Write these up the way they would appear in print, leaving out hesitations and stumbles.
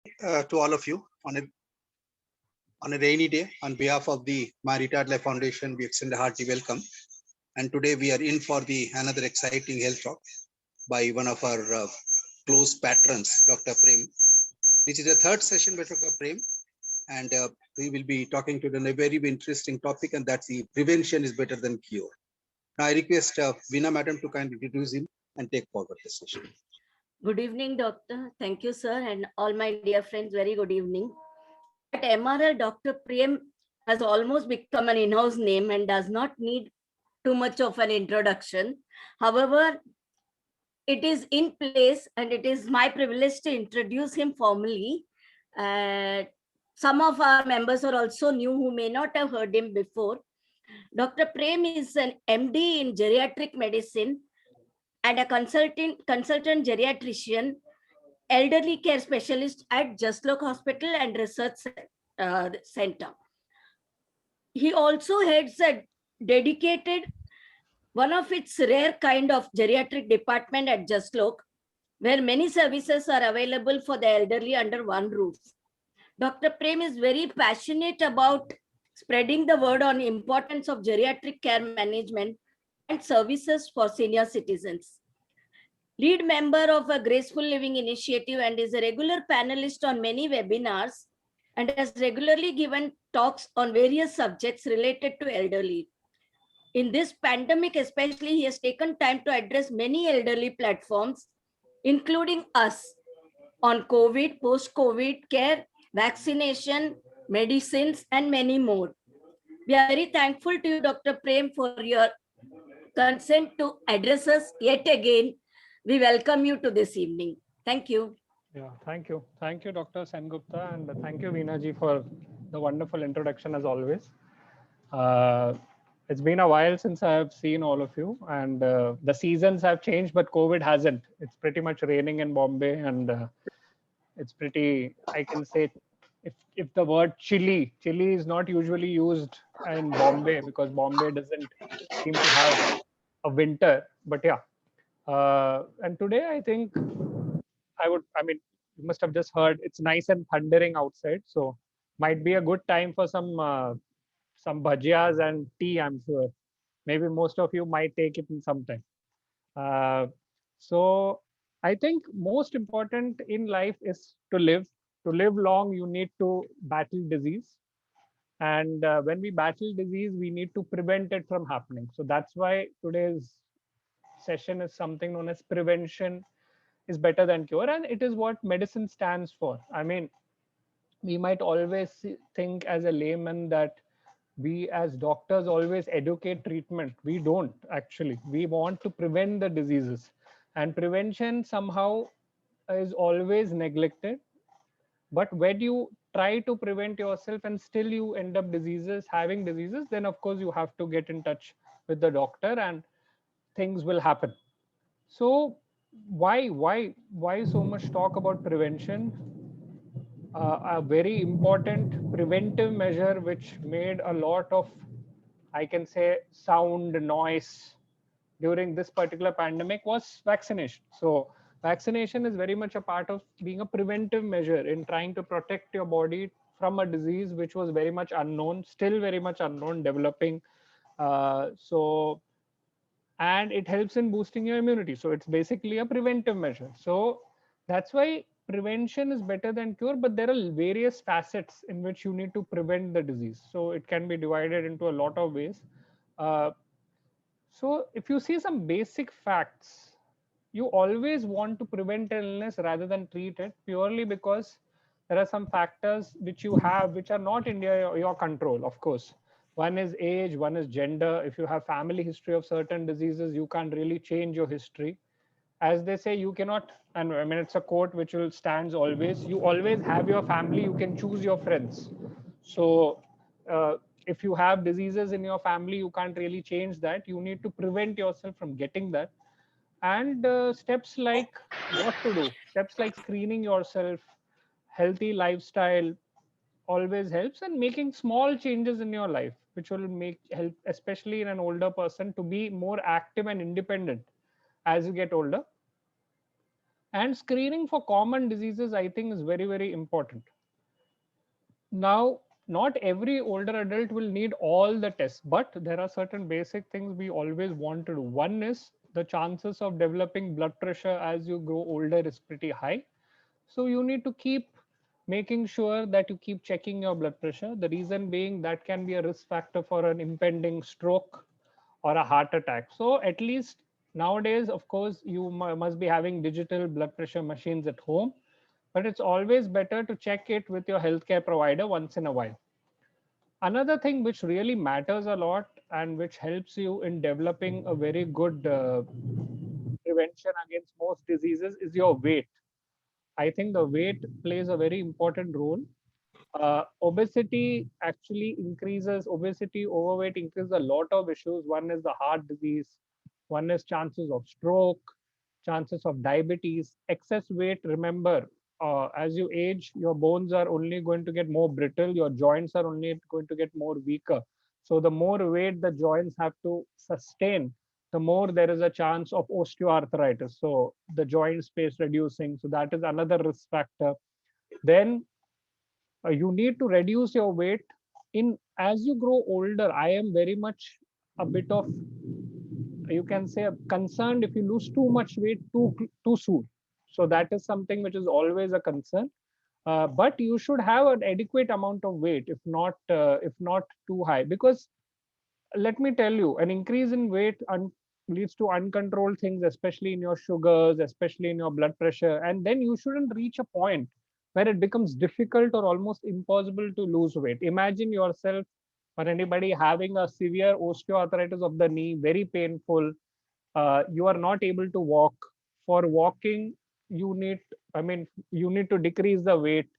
To all of you on a rainy day. On behalf of the My Retired Life Foundation, we extend a hearty welcome. And today we are in for the another exciting health talk by one of our close patrons, Dr. Prem. This is the third session with Dr. Prem, and we will be talking to a very interesting topic, and that's the prevention is better than cure. Now, I request Veena Madam to kindly introduce him and take forward the session. Good evening, doctor. Thank you, sir, and all my dear friends. Very good evening. At MRL, Dr. Prem has almost become an in-house name and does not need too much of an introduction. However, it is in place and it is my privilege to introduce him formally. Uh, some of our members are also new who may not have heard him before. Dr. Prem is an MD in geriatric medicine and a consultant geriatrician, elderly care specialist at Jaslok Hospital and Research Center. He also heads a dedicated, one of its rare kind of geriatric department at Jaslok, where many services are available for the elderly under one roof. Dr. Prem is very passionate about spreading the word on importance of geriatric care management and services for senior citizens. Lead member of a Graceful Living initiative and is a regular panelist on many webinars and has regularly given talks on various subjects related to elderly. In this pandemic, especially, he has taken time to address many elderly platforms, including us, on COVID, post-COVID care, vaccination, medicines, and many more. We are very thankful to you, Dr. Prem, for your consent to address us yet again. We welcome you to this evening. Thank you. Yeah, thank you. Thank you, Dr. Sengupta, and thank you, Veena ji, for the wonderful introduction as always. It's been a while since I have seen all of you, and the seasons have changed, but COVID hasn't. It's pretty much raining in Bombay, and it's pretty, I can say, if the word chilly is not usually used in Bombay because Bombay doesn't seem to have a winter, but yeah. And today I think I mean, you must have just heard it's nice and thundering outside, so might be a good time for some bhajias and tea, I'm sure. Maybe most of you might take it in some time. Uh, so I think most important in life is to live. To live long, you need to battle disease. And when we battle disease, we need to prevent it from happening. So that's why today's session is something known as prevention is better than cure, and it is what medicine stands for. I mean, we might always think as a layman that we as doctors always educate treatment. We don't actually. We want to prevent the diseases, and prevention somehow is always neglected. But when you try to prevent yourself and still you end up having diseases, then of course you have to get in touch with the doctor and things will happen. So why so much talk about prevention? A very important preventive measure which made a lot of, I can say, sound noise during this particular pandemic was vaccination. So vaccination is very much a part of being a preventive measure in trying to protect your body from a disease which was very much unknown, still very much unknown, developing. So and it helps in boosting your immunity. So it's basically a preventive measure. So that's why prevention is better than cure, but there are various facets in which you need to prevent the disease. So it can be divided into a lot of ways. Uh, so if you see some basic facts, you always want to prevent an illness rather than treat it, purely because there are some factors which you have which are not in your control, of course. One is age, one is gender. If you have family history of certain diseases, you can't really change your history. As they say, you cannot, and I mean, it's a quote which will stands always, you always have your family, you can choose your friends. So uh, if you have diseases in your family, you can't really change that. You need to prevent yourself from getting that. And steps like what to do, steps like screening yourself, healthy lifestyle always helps, and making small changes in your life which will make help, especially in an older person, to be more active and independent as you get older. And screening for common diseases, I think, is very, very important. Now, not every older adult will need all the tests, but there are certain basic things we always want to do. One is the chances of developing blood pressure as you grow older is pretty high. So you need to keep making sure that you keep checking your blood pressure. The reason being that can be a risk factor for an impending stroke or a heart attack. So at least nowadays, of course, you must be having digital blood pressure machines at home, but it's always better to check it with your healthcare provider once in a while. Another thing which really matters a lot and which helps you in developing a very good prevention against most diseases is your weight. I think the weight plays a very important role. Obesity actually increases, obesity, overweight increases a lot of issues. One is the heart disease, one is chances of stroke, chances of diabetes. Excess weight, remember, as you age, your bones are only going to get more brittle, your joints are only going to get more weaker. So the more weight the joints have to sustain, the more there is a chance of osteoarthritis. So the joint space reducing. So that is another risk factor. Then you need to reduce your weight in as you grow older. I am very much a bit of, you can say, concerned if you lose too much weight too soon. So that is something which is always a concern. But you should have an adequate amount of weight, if not too high, because let me tell you, an increase in weight leads to uncontrolled things, especially in your sugars, especially in your blood pressure. And then you shouldn't reach a point where it becomes difficult or almost impossible to lose weight. Imagine yourself or anybody having a severe osteoarthritis of the knee, very painful. You are not able to walk. For walking, you need, I mean, you need to decrease the weight.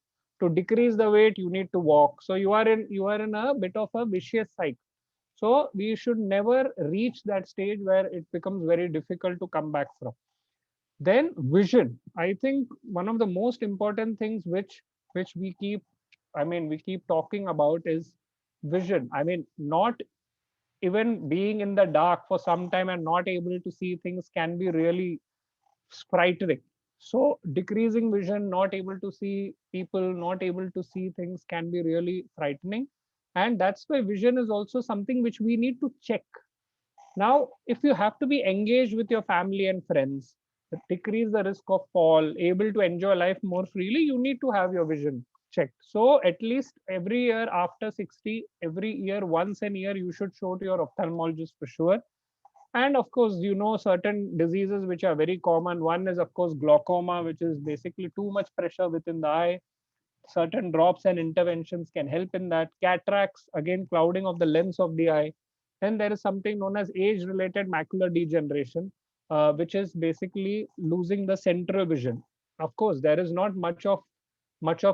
To decrease the weight, you need to walk. So you are in a bit of a vicious cycle. So we should never reach that stage where it becomes very difficult to come back from. Then vision. I think one of the most important things which we keep, I mean, we keep talking about is vision. I mean, not even being in the dark for some time and not able to see things can be really frightening. So decreasing vision, not able to see people, not able to see things can be really frightening. And that's why vision is also something which we need to check. Now, if you have to be engaged with your family and friends, decrease the risk of fall, able to enjoy life more freely, you need to have your vision checked. So at least every year after 60, every year, once a year, you should show to your ophthalmologist for sure. And of course, certain diseases which are very common. One is, of course, glaucoma, which is basically too much pressure within the eye. Certain drops and interventions can help in that. Cataracts, again, clouding of the lens of the eye. Then there is something known as age-related macular degeneration, which is basically losing the central vision. Of course, there is not much of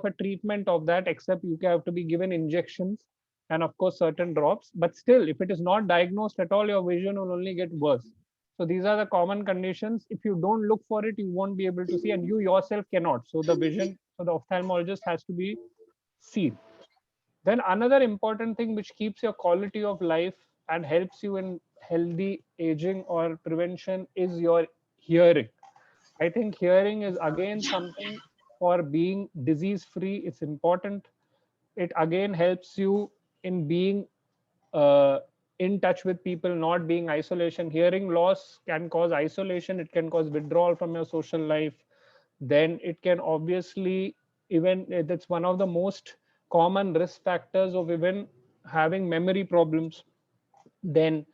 a treatment of that, except you have to be given injections and of course certain drops. But still, if it is not diagnosed at all, your vision will only get worse. So these are the common conditions. If you don't look for it, you won't be able to see, and you yourself cannot. So the ophthalmologist has to be seen. Then another important thing which keeps your quality of life and helps you in healthy aging or prevention is your hearing. I think hearing is again something for being disease free. It's important. It again helps you in being uh, in touch with people, not being isolation. Hearing loss can cause isolation. It can cause withdrawal from your social life. Then it can obviously, even that's one of the most common risk factors of even having memory problems. Then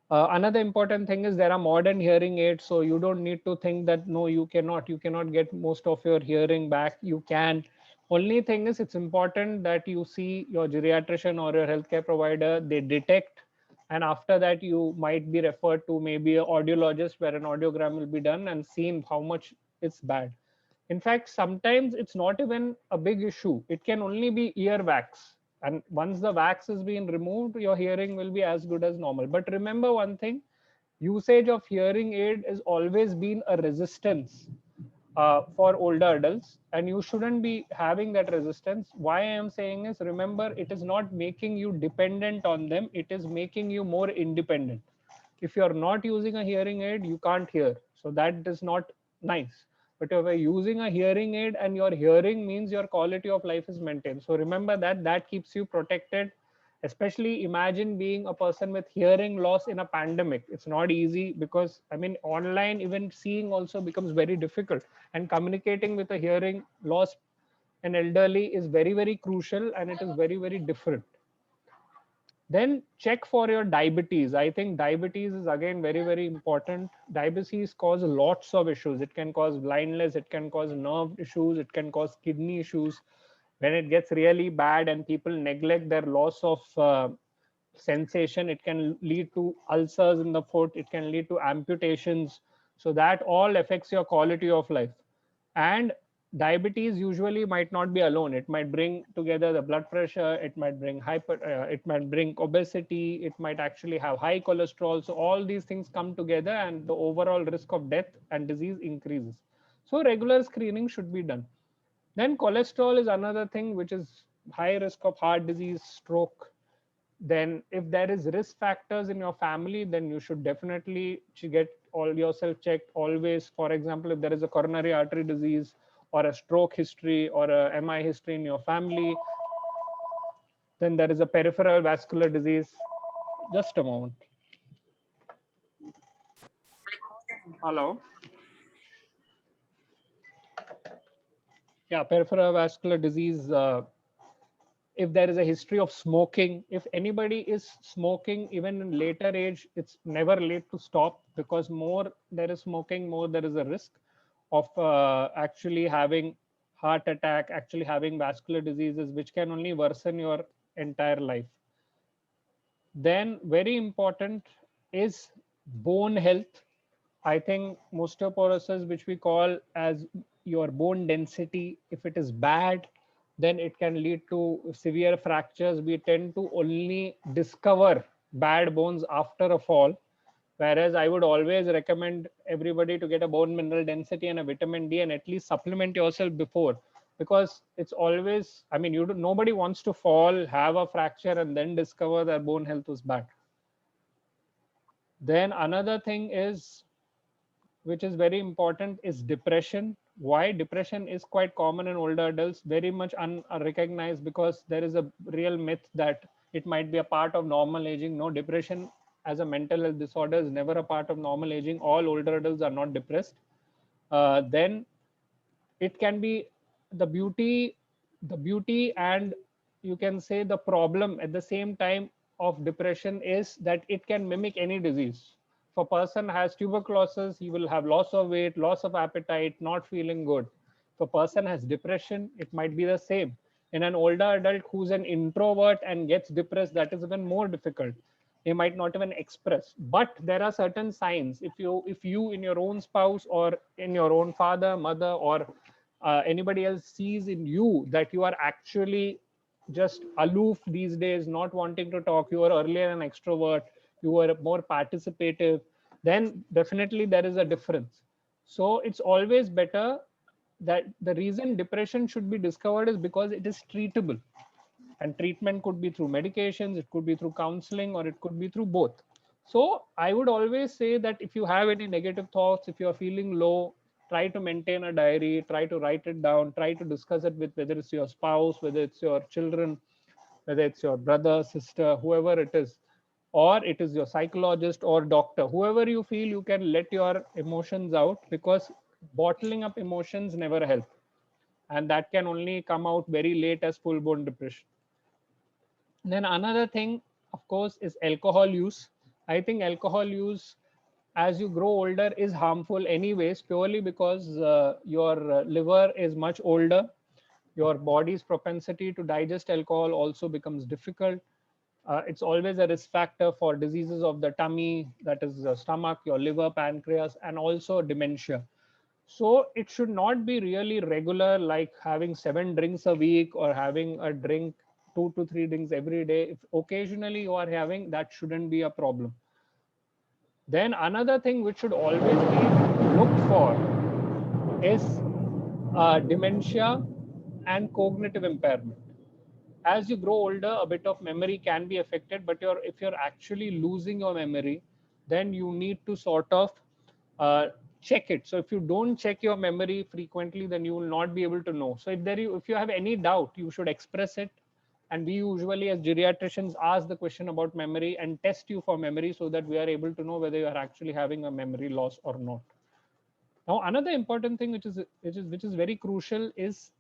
another important thing is there are modern hearing aids, so you don't need to think that no, you cannot get most of your hearing back. You can. Only thing is, it's important that you see your geriatrician or your healthcare provider. They detect, and after that you might be referred to maybe an audiologist where an audiogram will be done and seen how much it's bad. In fact, sometimes it's not even a big issue. It can only be ear wax. And once the wax is being removed, your hearing will be as good as normal. But remember one thing, usage of hearing aid has always been a resistance for older adults, and you shouldn't be having that resistance. Why I am saying is, remember, it is not making you dependent on them, it is making you more independent. If you're not using a hearing aid, you can't hear. So that is not nice. But if you're using a hearing aid and your hearing means your quality of life is maintained. So remember that that keeps you protected. Especially imagine being a person with hearing loss in a pandemic. It's not easy because I mean online even seeing also becomes very difficult, and communicating with a hearing loss an elderly is very, very crucial, and it is very, very different. Then check for your diabetes. I think diabetes is again very, very important. Diabetes causes lots of issues. It can cause blindness, it can cause nerve issues, it can cause kidney issues. When it gets really bad and people neglect their loss of sensation, it can lead to ulcers in the foot, it can lead to amputations. So that all affects your quality of life. And diabetes usually might not be alone. It might bring together the blood pressure, it might bring it might bring obesity, it might actually have high cholesterol. So all these things come together and the overall risk of death and disease increases. So regular screening should be done. Then cholesterol is another thing which is high risk of heart disease, stroke. Then if there is risk factors in your family, then you should definitely get all yourself checked always. For example, if there is a coronary artery disease or a stroke history or a MI history in your family, then there is a peripheral vascular disease. Just a moment. Hello. Yeah, peripheral vascular disease. If there is a history of smoking, if anybody is smoking even in later age, it's never late to stop, because more there is smoking, more there is a risk of actually having heart attack, actually having vascular diseases, which can only worsen your entire life. Then very important is bone health. I think osteoporosis, which we call as your bone density, if it is bad, then it can lead to severe fractures. We tend to only discover bad bones after a fall, whereas I would always recommend everybody to get a bone mineral density and a vitamin D and at least supplement yourself before, because it's always, I mean, nobody wants to fall, have a fracture, and then discover their bone health was bad. Then another thing is, which is very important, is depression. Why depression is quite common in older adults, very much unrecognized, because there is a real myth that it might be a part of normal aging. No, depression as a mental health disorder is never a part of normal aging. All older adults are not depressed. Then it can be the beauty and you can say the problem at the same time of depression is that it can mimic any disease. If a person has tuberculosis, he will have loss of weight, loss of appetite, not feeling good. If a person has depression, it might be the same. In an older adult who's an introvert and gets depressed, that is even more difficult. They might not even express, but there are certain signs. If you in your own spouse or in your own father, mother, or anybody else sees in you that you are actually just aloof these days, not wanting to talk, you were earlier an extrovert, you were more participative, then definitely there is a difference. So it's always better that the reason depression should be discovered is because it is treatable, and treatment could be through medications, it could be through counseling, or it could be through both. So I would always say that if you have any negative thoughts, if you are feeling low, try to maintain a diary, try to write it down, try to discuss it with, whether it's your spouse, whether it's your children, whether it's your brother, sister, whoever it is, or it is your psychologist or doctor, whoever you feel you can let your emotions out, because bottling up emotions never help, and that can only come out very late as full blown depression. Then another thing, of course, is alcohol use. I think alcohol use as you grow older is harmful anyways, purely because your liver is much older. Your body's propensity to digest alcohol also becomes difficult. It's always a risk factor for diseases of the tummy, that is the stomach, your liver, pancreas, and also dementia. So it should not be really regular, like having 7 drinks a week or having a drink 2 to 3 drinks every day. If occasionally you are having, that shouldn't be a problem. Then another thing which should always be looked for is dementia and cognitive impairment. As you grow older, a bit of memory can be affected, but if you're actually losing your memory, then you need to sort of check it. So if you don't check your memory frequently, then you will not be able to know. So if you have any doubt, you should express it. And we usually as geriatricians ask the question about memory and test you for memory so that we are able to know whether you are actually having a memory loss or not. Now, another important thing which is very crucial is,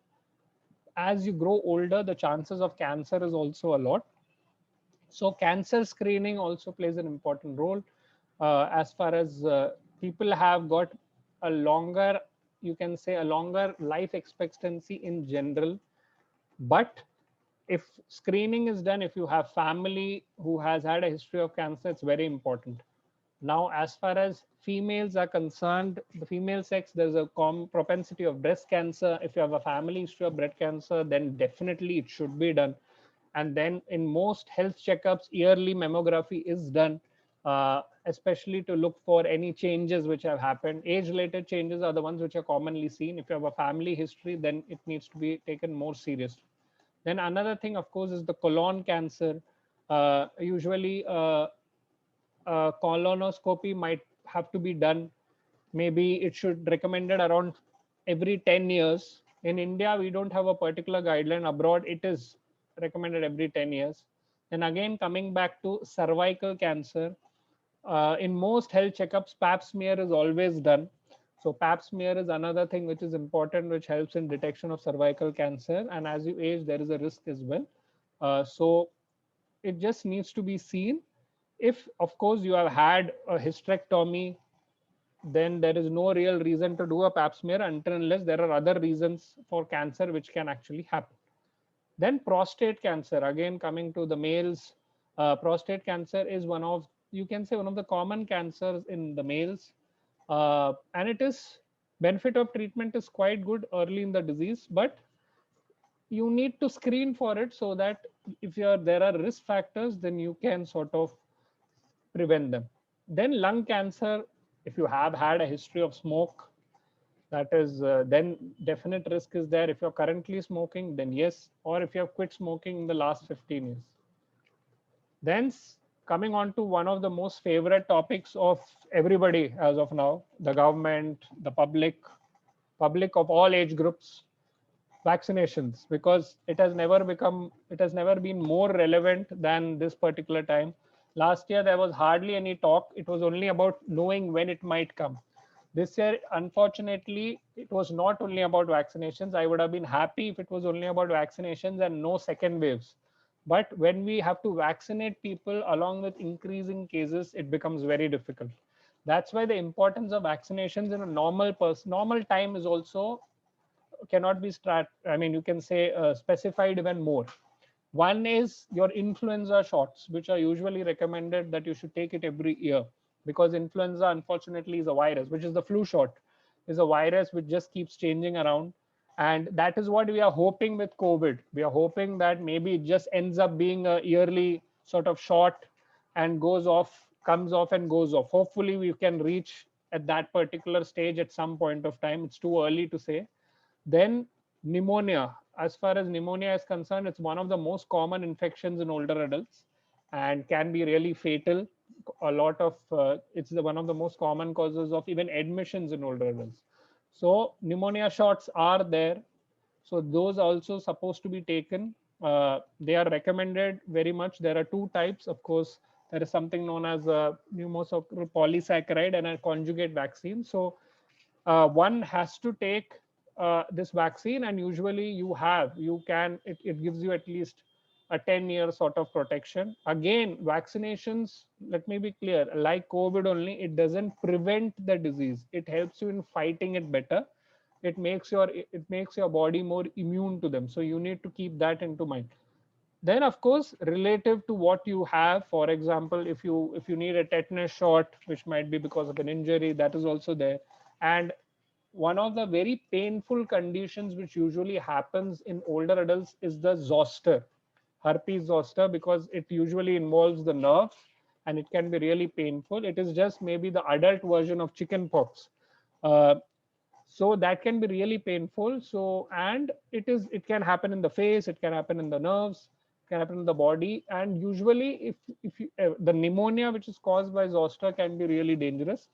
as you grow older, the chances of cancer is also a lot. So cancer screening also plays an important role, as far as people have got a longer, you can say a longer life expectancy in general. But if screening is done, if you have family who has had a history of cancer, it's very important. Now, as far as females are concerned, the female sex, there's a propensity of breast cancer. If you have a family history of breast cancer, then definitely it should be done. And then in most health checkups, yearly mammography is done, especially to look for any changes which have happened. Age-related changes are the ones which are commonly seen. If you have a family history, then it needs to be taken more seriously. Then another thing, of course, is the colon cancer. Usually, colonoscopy might have to be done. Maybe it should recommended around every 10 years. In India, we don't have a particular guideline. Abroad, it is recommended every 10 years. Then again, coming back to cervical cancer, in most health checkups, pap smear is always done. So pap smear is another thing which is important, which helps in detection of cervical cancer. And as you age, there is a risk as well. So it just needs to be seen. If, of course, you have had a hysterectomy, then there is no real reason to do a pap smear until unless there are other reasons for cancer which can actually happen. Then prostate cancer, again coming to the males, prostate cancer is one of, you can say, one of the common cancers in the males. And it is, benefit of treatment is quite good early in the disease, but you need to screen for it so that if there are risk factors, then you can sort of prevent them. Then lung cancer, if you have had a history of smoke, that is, then definite risk is there. If you're currently smoking, then yes, or if you have quit smoking in the last 15 years. Then coming on to one of the most favorite topics of everybody as of now, the government, the public of all age groups, vaccinations, because it has never been more relevant than this particular time. Last year there was hardly any talk. It was only about knowing when it might come. This year, unfortunately, it was not only about vaccinations. I would have been happy if it was only about vaccinations and no second waves. But when we have to vaccinate people along with increasing cases, it becomes very difficult. That's why the importance of vaccinations in a normal time is also cannot be you can say specified even more. One is your influenza shots, which are usually recommended that you should take it every year, because influenza unfortunately is a virus, which is the flu shot, is a virus which just keeps changing around. And that is what we are hoping with COVID. We are hoping that maybe it just ends up being a yearly sort of shot and comes off and goes off. Hopefully we can reach at that particular stage at some point of time. It's too early to say. Then pneumonia. As far as pneumonia is concerned, it's one of the most common infections in older adults and can be really fatal. It's one of the most common causes of even admissions in older adults. So pneumonia shots are there. So those are also supposed to be taken. They are recommended very much. There are two types, of course. There is something known as a pneumococcal polysaccharide and a conjugate vaccine. So one has to take this vaccine, and usually it gives you at least a 10-year sort of protection. Again, vaccinations, let me be clear, like COVID only, it doesn't prevent the disease. It helps you in fighting it better. It makes your body more immune to them. So you need to keep that into mind. Then, of course, relative to what you have, for example, if you need a tetanus shot, which might be because of an injury, that is also there. And one of the very painful conditions which usually happens in older adults is the zoster, herpes zoster, because it usually involves the nerve and it can be really painful. It is just maybe the adult version of chicken pox. Uh, so that can be really painful. So, and it can happen in the face, it can happen in the nerves, it can happen in the body. And usually the pneumonia which is caused by zoster can be really dangerous.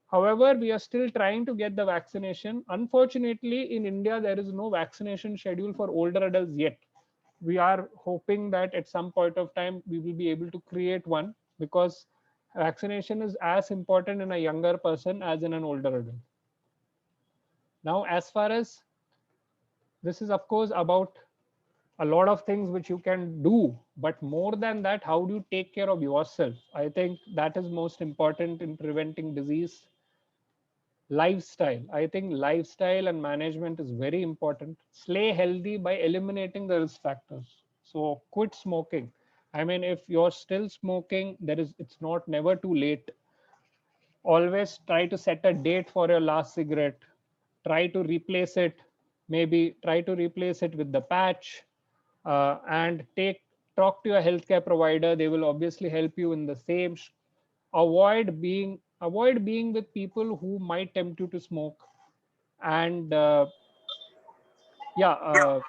However, we are still trying to get the vaccination. Unfortunately, in India, there is no vaccination schedule for older adults yet. We are hoping that at some point of time we will be able to create one, because vaccination is as important in a younger person as in an older adult. Now, as far as this is, of course, about a lot of things which you can do, but more than that, how do you take care of yourself? I think that is most important in preventing disease. Lifestyle, I think lifestyle and management is very important. Stay healthy by eliminating the risk factors. So quit smoking. I mean, if you're still smoking, it's not never too late. Always try to set a date for your last cigarette. Try to replace it, maybe try to replace it with the patch. And take talk to your healthcare provider. They will obviously help you in the same. Avoid being with people who might tempt you to smoke. And yeah,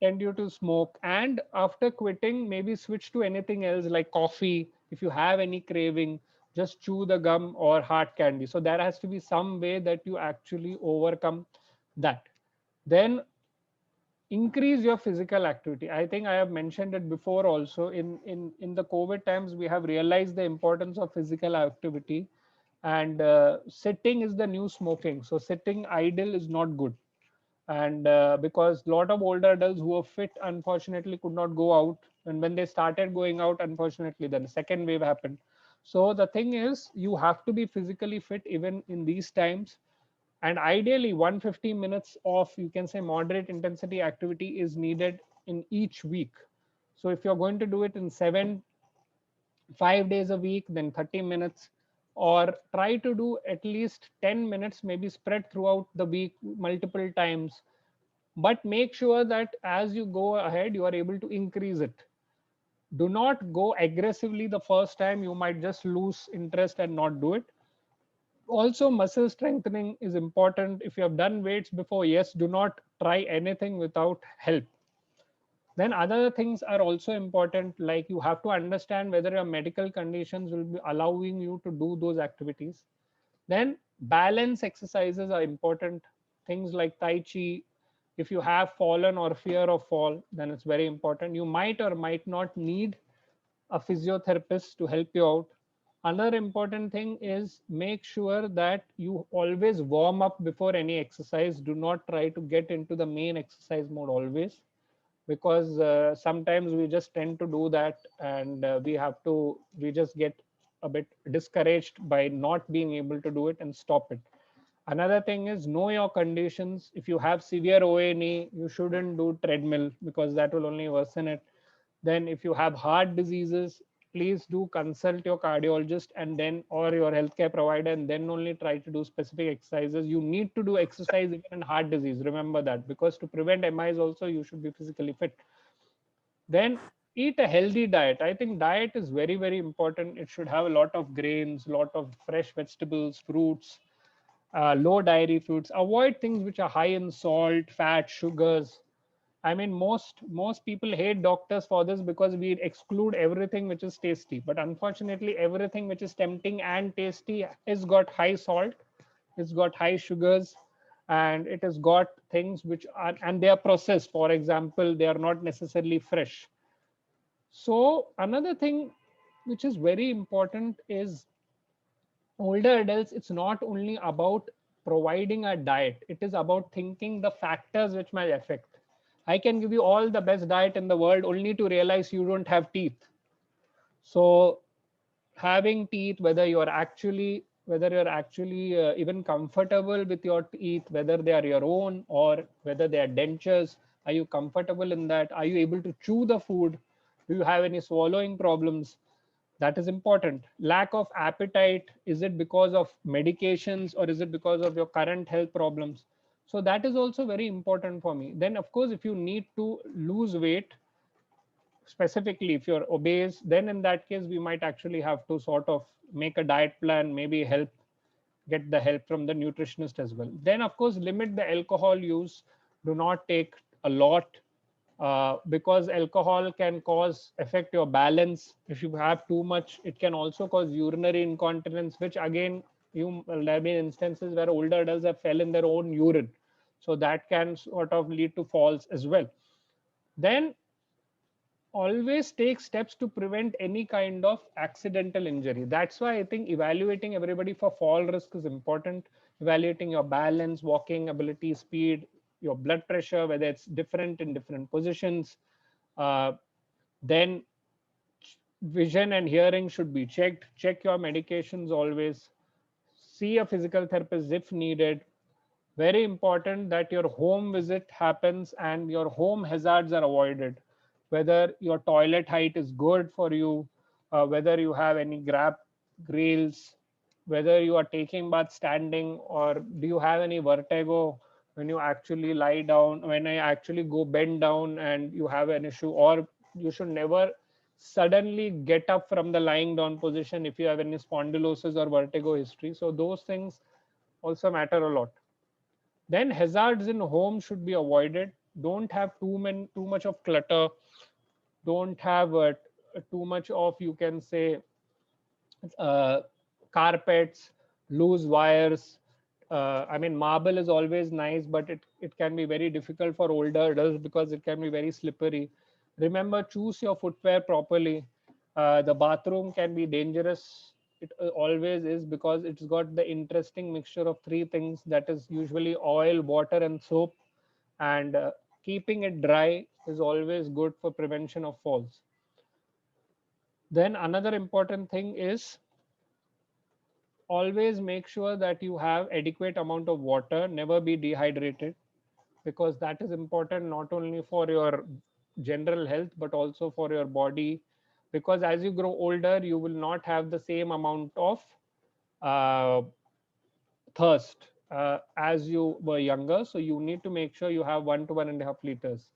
tend you to smoke. And after quitting, maybe switch to anything else like coffee. If you have any craving, just chew the gum or hard candy. So there has to be some way that you actually overcome that. Then increase your physical activity. I think I have mentioned it before also. In the COVID times, we have realized the importance of physical activity. And sitting is the new smoking. So sitting idle is not good. And because a lot of older adults who were fit unfortunately could not go out, and when they started going out, unfortunately then the second wave happened. So the thing is, you have to be physically fit even in these times. And ideally 150 minutes of, you can say, moderate intensity activity is needed in each week. So if you're going to do it in 5 days a week, then 30 minutes, or try to do at least 10 minutes, maybe spread throughout the week multiple times. But make sure that as you go ahead, you are able to increase it. Do not go aggressively the first time. You might just lose interest and not do it. Also, muscle strengthening is important. If you have done weights before, yes, do not try anything without help. Then other things are also important, like you have to understand whether your medical conditions will be allowing you to do those activities. Then balance exercises are important. Things like Tai Chi. If you have fallen or fear of fall, then it's very important. You might or might not need a physiotherapist to help you out. Another important thing is make sure that you always warm up before any exercise. Do not try to get into the main exercise mode always, because sometimes we just tend to do that, and we just get a bit discouraged by not being able to do it and stop it. Another thing is know your conditions. If you have severe OA knee, you shouldn't do treadmill because that will only worsen it. Then if you have heart diseases, please do consult your cardiologist and then, or your healthcare provider, and then only try to do specific exercises. You need to do exercise even in heart disease. Remember that, because to prevent MIs also, you should be physically fit. Then eat a healthy diet. I think diet is very, very important. It should have a lot of grains, a lot of fresh vegetables, fruits, low dairy foods. Avoid things which are high in salt, fat, sugars. I mean, most people hate doctors for this because we exclude everything which is tasty. But unfortunately, everything which is tempting and tasty has got high salt, it's got high sugars, and it has got things which are, and they are processed. For example, they are not necessarily fresh. So another thing which is very important is older adults. It's not only about providing a diet, it is about thinking the factors which might affect. I can give you all the best diet in the world only to realize you don't have teeth. So having teeth, whether you're actually even comfortable with your teeth, whether they are your own or whether they are dentures, are you comfortable in that? Are you able to chew the food? Do you have any swallowing problems? That is important. Lack of appetite, is it because of medications or is it because of your current health problems? So that is also very important for me. Then of course, if you need to lose weight, specifically if you're obese, then in that case we might actually have to sort of make a diet plan, maybe get the help from the nutritionist as well. Then of course, limit the alcohol use. Do not take a lot, because alcohol can cause affect your balance. If you have too much, it can also cause urinary incontinence, which again There have been instances where older adults have fell in their own urine. So that can sort of lead to falls as well. Then always take steps to prevent any kind of accidental injury. That's why I think evaluating everybody for fall risk is important. Evaluating your balance, walking ability, speed, your blood pressure, whether it's different in different positions. Uh, then vision and hearing should be checked. Check your medications always. See a physical therapist if needed. Very important that your home visit happens and your home hazards are avoided. Whether your toilet height is good for you, whether you have any grab rails, whether you are taking bath standing, or do you have any vertigo when you actually lie down, when I actually go bend down and you have an issue, or you should never suddenly get up from the lying down position if you have any spondylosis or vertigo history. So those things also matter a lot. Then hazards in home should be avoided. Don't have too much of clutter. Don't have too much of, you can say, uh, carpets, loose wires. I mean, marble is always nice, but it can be very difficult for older adults because it can be very slippery. Remember, choose your footwear properly. The bathroom can be dangerous. It always is, because it's got the interesting mixture of three things, that is usually oil, water, and soap. And keeping it dry is always good for prevention of falls. Then another important thing is always make sure that you have adequate amount of water. Never be dehydrated, because that is important not only for your general health but also for your body, because as you grow older you will not have the same amount of uh, thirst as you were younger. So you need to make sure you have 1 to 1.5 liters.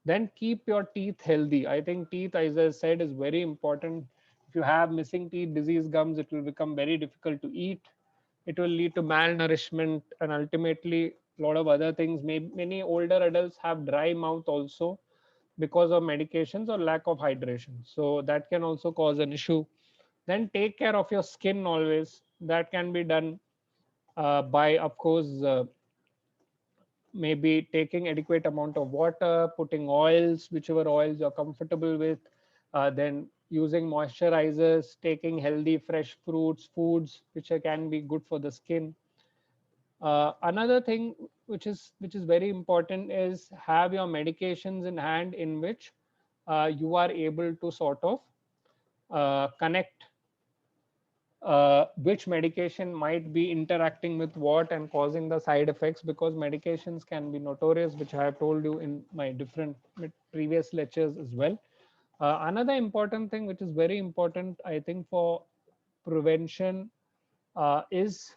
Then keep your teeth healthy. I think teeth, as I said, is very important. If you have missing teeth, disease gums, it will become very difficult to eat. It will lead to malnourishment and ultimately a lot of other things. Many older adults have dry mouth also because of medications or lack of hydration. So that can also cause an issue. Then take care of your skin always. That can be done by, of course, maybe taking adequate amount of water, putting oils, whichever oils you're comfortable with, then using moisturizers, taking healthy fresh fruits, foods which can be good for the skin. Another thing which is very important is have your medications in hand, in which you are able to sort of connect which medication might be interacting with what and causing the side effects, because medications can be notorious, which I have told you in my different previous lectures as well. Another important thing which is very important, I think, for prevention is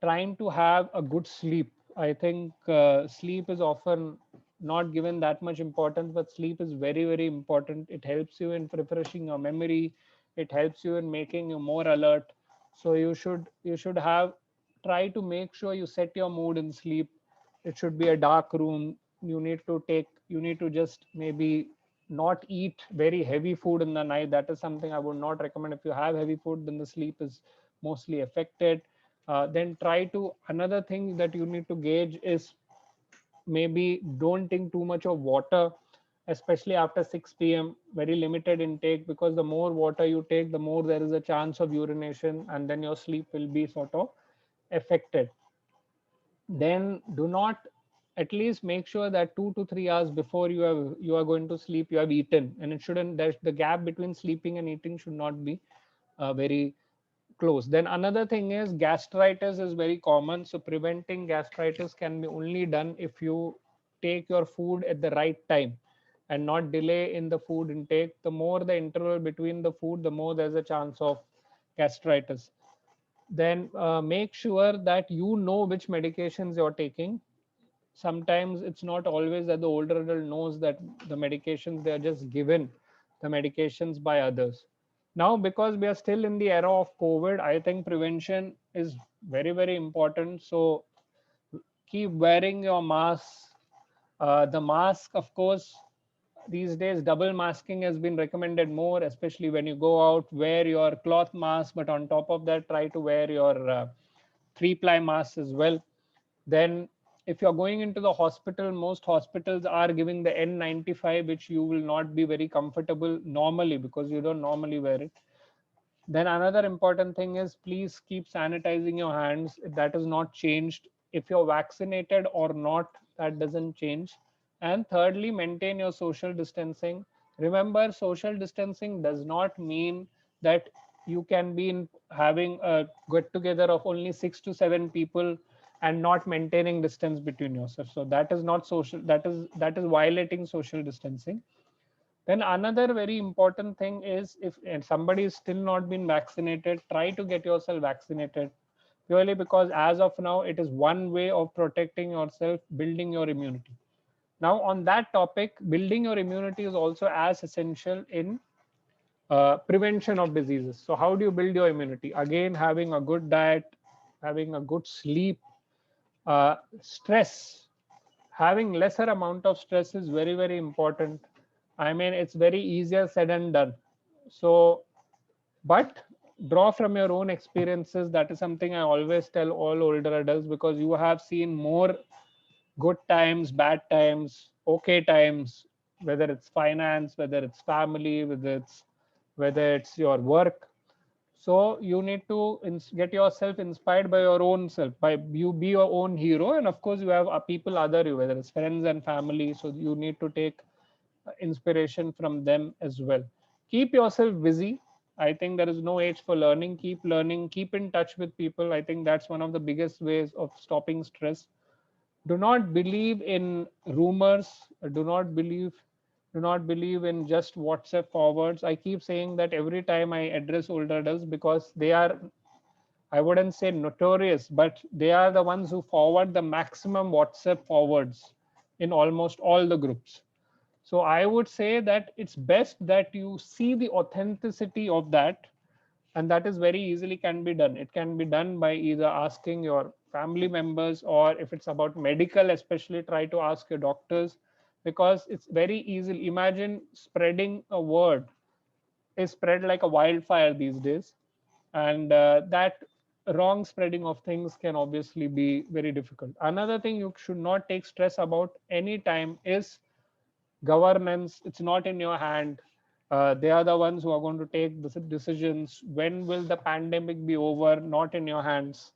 trying to have a good sleep. I think sleep is often not given that much importance, but sleep is very, very important. It helps you in refreshing your memory. It helps you in making you more alert. So you should have try to make sure you set your mood in sleep. It should be a dark room. You need to just maybe not eat very heavy food in the night. That is something I would not recommend. If you have heavy food, then the sleep is mostly affected. Then try to, another thing that you need to gauge is maybe don't drink too much of water, especially after 6 p.m. Very limited intake, because the more water you take, the more there is a chance of urination, and then your sleep will be sort of affected. Then do not, at least make sure that 2 to 3 hours before you are going to sleep, you have eaten. And it shouldn't, there's the gap between sleeping and eating should not be very close. Then another thing is gastritis is very common. So preventing gastritis can be only done if you take your food at the right time and not delay in the food intake. The more the interval between the food, the more there's a chance of gastritis. Then make sure that you know which medications you're taking. Sometimes it's not always that the older adult knows that the medications, they are just given the medications by others. Now, because we are still in the era of COVID, I think prevention is very, very important. So keep wearing your mask. The mask, of course, these days double masking has been recommended more, especially when you go out. Wear your cloth mask, but on top of that, try to wear your 3-ply masks as well. Then if you're going into the hospital, most hospitals are giving the N95, which you will not be very comfortable normally because you don't normally wear it. Then another important thing is please keep sanitizing your hands. That is not changed. If you're vaccinated or not, that doesn't change. And thirdly, maintain your social distancing. Remember, social distancing does not mean that you can be having a get together of only 6 to 7 people and not maintaining distance between yourself. So that is not social. That is violating social distancing. Then another very important thing is if somebody is still not been vaccinated, try to get yourself vaccinated, purely because as of now, it is one way of protecting yourself, building your immunity. Now, on that topic, building your immunity is also as essential in prevention of diseases. So how do you build your immunity? Again, having a good diet, having a good sleep, stress, having lesser amount of stress is very, very important. I mean, it's very easier said and done. So, but draw from your own experiences. That is something I always tell all older adults, because you have seen more good times, bad times, okay times, whether it's finance, whether it's family, whether it's your work. So you need to get yourself inspired by your own self, by you be your own hero. And of course you have people other you, whether it's friends and family, so you need to take inspiration from them as well. Keep yourself busy. I think there is no age for learning, keep in touch with people. I think that's one of the biggest ways of stopping stress. Do not believe in rumors. Do not believe in just WhatsApp forwards. I keep saying that every time I address older adults, because they are, I wouldn't say notorious, but they are the ones who forward the maximum WhatsApp forwards in almost all the groups. So I would say that it's best that you see the authenticity of that, and that is very easily can be done. It can be done by either asking your family members, or if it's about medical, especially try to ask your doctors, because it's very easy. Imagine spreading a word is spread like a wildfire these days, and that wrong spreading of things can obviously be very difficult. Another thing you should not take stress about any time is governance. It's not in your hand. They are the ones who are going to take the decisions. When will the pandemic be over? Not in your hands.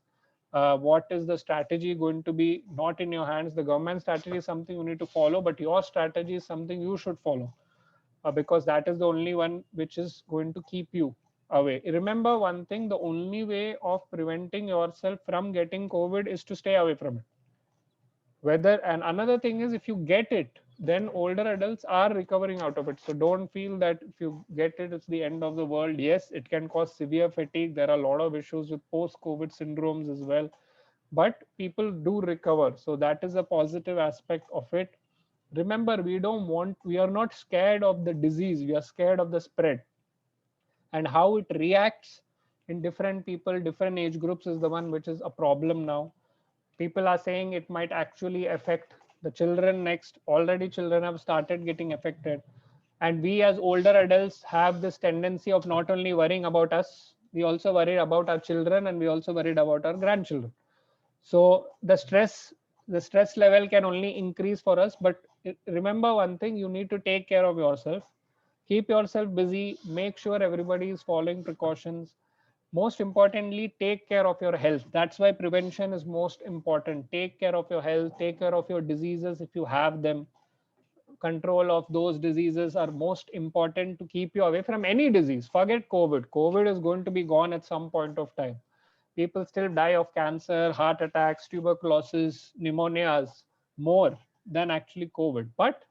What is the strategy going to be? Not in your hands. The government strategy is something you need to follow, but your strategy is something you should follow, because that is the only one which is going to keep you away. Remember one thing: the only way of preventing yourself from getting COVID is to stay away from it. And another thing is, if you get it, then older adults are recovering out of it. So don't feel that if you get it, it's the end of the world. Yes, it can cause severe fatigue. There are a lot of issues with post-COVID syndromes as well, but people do recover. So that is a positive aspect of it. Remember, we are not scared of the disease. We are scared of the spread, and how it reacts in different people, different age groups is the one which is a problem now. People are saying it might actually affect the children next. Already children have started getting affected, and we as older adults have this tendency of not only worrying about us, we also worry about our children, and we also worried about our grandchildren. So the stress level can only increase for us. But remember one thing: you need to take care of yourself, keep yourself busy, make sure everybody is following precautions. Most importantly, take care of your health. That's why prevention is most important. Take care of your health, take care of your diseases if you have them. Control of those diseases are most important to keep you away from any disease. Forget COVID is going to be gone at some point of time. People still die of cancer, heart attacks, tuberculosis, pneumonias more than actually COVID. But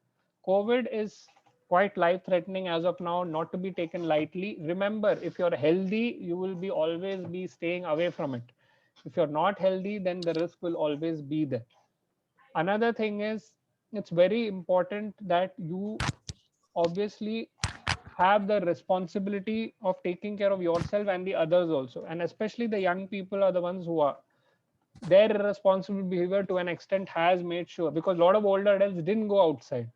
COVID is quite life threatening as of now, not to be taken lightly. Remember, if you're healthy, you will be always be staying away from it. If you're not healthy, then the risk will always be there. Another thing is, it's very important that you obviously have the responsibility of taking care of yourself and the others also. And especially the young people are the ones who are, their irresponsible behavior to an extent has made sure, because a lot of older adults didn't go outside,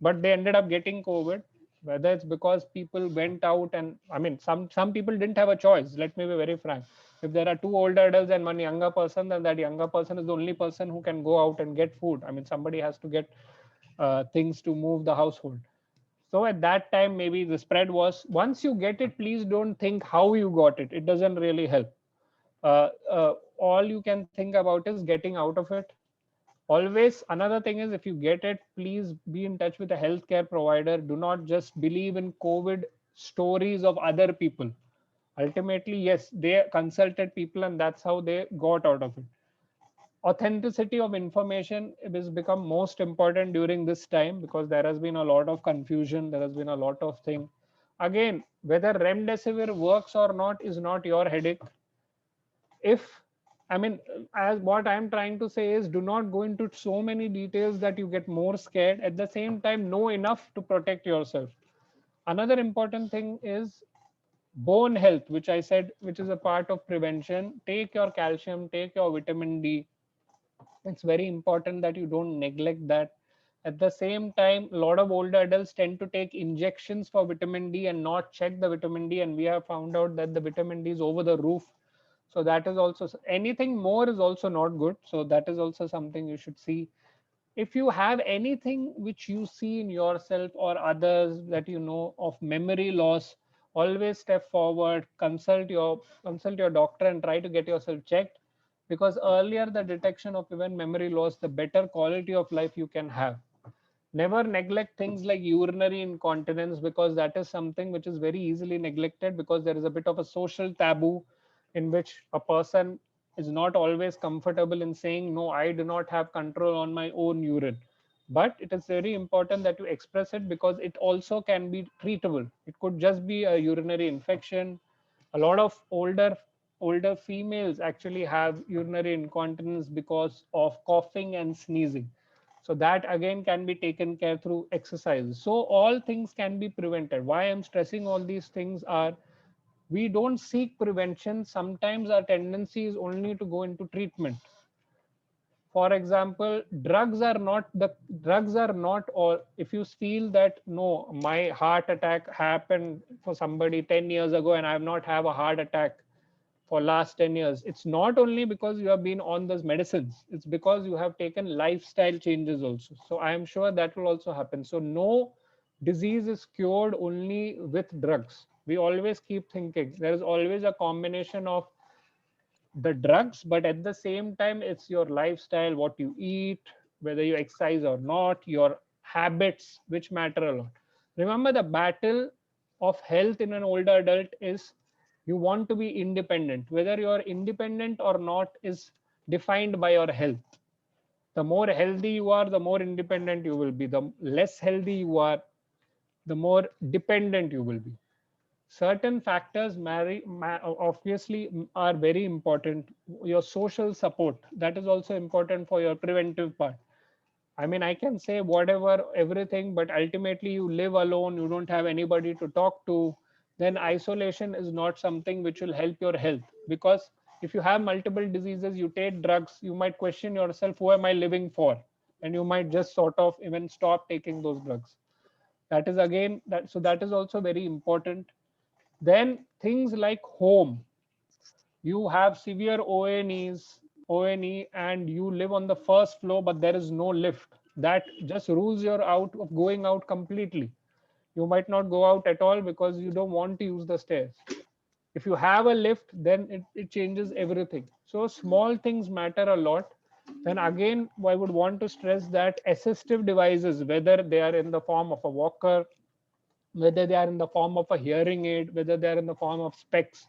but they ended up getting COVID. Whether it's because people went out, and I mean, some people didn't have a choice, let me be very frank. If there are two older adults and one younger person, then that younger person is the only person who can go out and get food. I mean, somebody has to get things to move the household. So at that time, maybe the spread was, once you get it, please don't think how you got it. It doesn't really help. All you can think about is getting out of it. Always, another thing is, if you get it, please be in touch with a healthcare provider. Do not just believe in COVID stories of other people. Ultimately, yes, they consulted people and that's how they got out of it. Authenticity of information has become most important during this time, because there has been a lot of confusion. There has been a lot of thing. Again, whether remdesivir works or not is not your headache. If, I mean, as what I'm trying to say is, do not go into so many details that you get more scared. At the same time, know enough to protect yourself. Another important thing is bone health, which I said, which is a part of prevention. Take your calcium, take your vitamin D. It's very important that you don't neglect that. At the same time, a lot of older adults tend to take injections for vitamin D and not check the vitamin D, and we have found out that the vitamin D is over the roof. So that is also, anything more is also not good. So that is also something you should see. If you have anything which you see in yourself or others that you know of memory loss, always step forward, consult your doctor and try to get yourself checked, because earlier the detection of even memory loss, the better quality of life you can have. Never neglect things like urinary incontinence, because that is something which is very easily neglected, because there is a bit of a social taboo in which a person is not always comfortable in saying, no, I do not have control on my own urine. But it is very important that you express it, because it also can be treatable. It could just be a urinary infection. A lot of older females actually have urinary incontinence because of coughing and sneezing. So that again can be taken care through exercise. So all things can be prevented. Why I'm stressing all these things are, we don't seek prevention. Sometimes our tendency is only to go into treatment. For example, drugs are not all. If you feel that, no, my heart attack happened for somebody 10 years ago and I have not have a heart attack for last 10 years, it's not only because you have been on those medicines, it's because you have taken lifestyle changes also. So I am sure that will also happen. So no disease is cured only with drugs. We always keep thinking there is always a combination of the drugs, but at the same time, it's your lifestyle, what you eat, whether you exercise or not, your habits, which matter a lot. Remember, the battle of health in an older adult is, you want to be independent. Whether you're independent or not is defined by your health. The more healthy you are, the more independent you will be. The less healthy you are, the more dependent you will be. Certain factors obviously are very important. Your social support, that is also important for your preventive part. I mean, I can say whatever, everything, but ultimately you live alone, you don't have anybody to talk to, then isolation is not something which will help your health. Because if you have multiple diseases, you take drugs, you might question yourself, who am I living for? And you might just sort of even stop taking those drugs. That is again, so that is also very important. Then things like home. You have severe ONE, and you live on the first floor, but there is no lift. That just rules you out of going out completely. You might not go out at all because you don't want to use the stairs. If you have a lift, then it changes everything. So small things matter a lot. Then again, I would want to stress that assistive devices, whether they are in the form of a walker, whether they are in the form of a hearing aid, whether they are in the form of specs,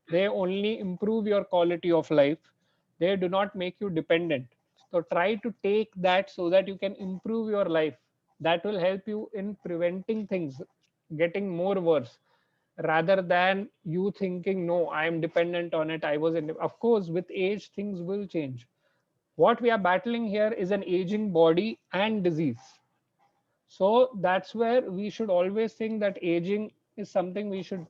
they only improve your quality of life. They do not make you dependent. So try to take that so that you can improve your life. That will help you in preventing things getting more worse, rather than you thinking, no, I am dependent on it. Of course, with age, things will change. What we are battling here is an aging body and disease. So that's where we should always think that aging is something we should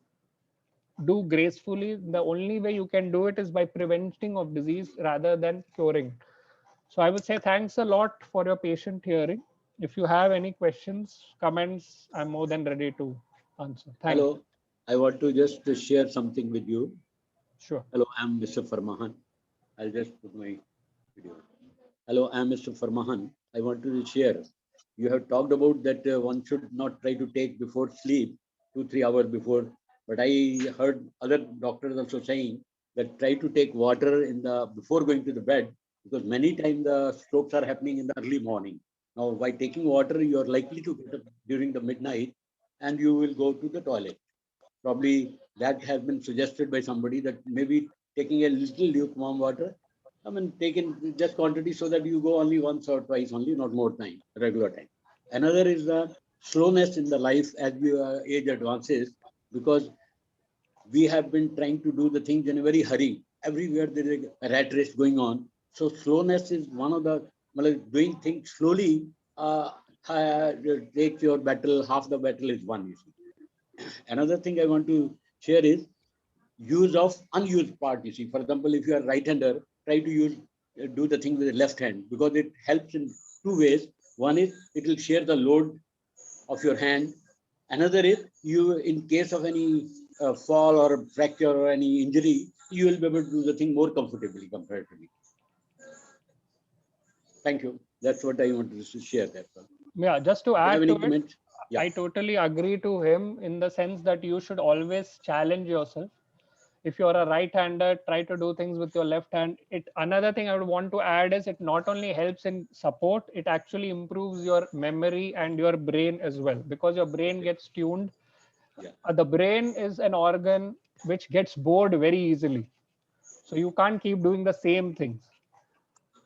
do gracefully. The only way you can do it is by preventing of disease rather than curing. So I would say thanks a lot for your patient hearing. If you have any questions, comments, I'm more than ready to answer. Thank you. Hello, I want to just share something with you. Sure. Hello, I'm Mr. Farmahan. I'll just put my video. Hello, I'm Mr. Farmahan. I want to share. You have talked about that one should not try to take before sleep 2-3 hours before. But I heard other doctors also saying that try to take water in the before going to the bed, because many times the strokes are happening in the early morning. Now, by taking water, you are likely to get up during the midnight, and you will go to the toilet. Probably that has been suggested by somebody that maybe taking a little lukewarm water, I mean, taking just quantity so that you go only once or twice only, not more time, regular time. Another is the slowness in the life as your age advances, because we have been trying to do the things in a very hurry. Everywhere there is a rat race going on. So slowness is one of the, well, doing things slowly takes your battle, half the battle is won, you see. Another thing I want to share is use of unused part. You see, for example, if you are right-hander, try to use do the thing with the left hand, because it helps in two ways. One is it will share the load of your hand. Another is you, in case of any fall or fracture or any injury, you will be able to do the thing more comfortably compared to me. Thank you. That's what I wanted to share. That. Yeah, just to Do you have add any to it, comments? Yeah. I totally agree to him in the sense that you should always challenge yourself. If you're a right-hander, try to do things with your left hand. It another thing I would want to add is it not only helps in support, it actually improves your memory and your brain as well, because your brain gets tuned. Yeah. The brain is an organ which gets bored very easily. So you can't keep doing the same things.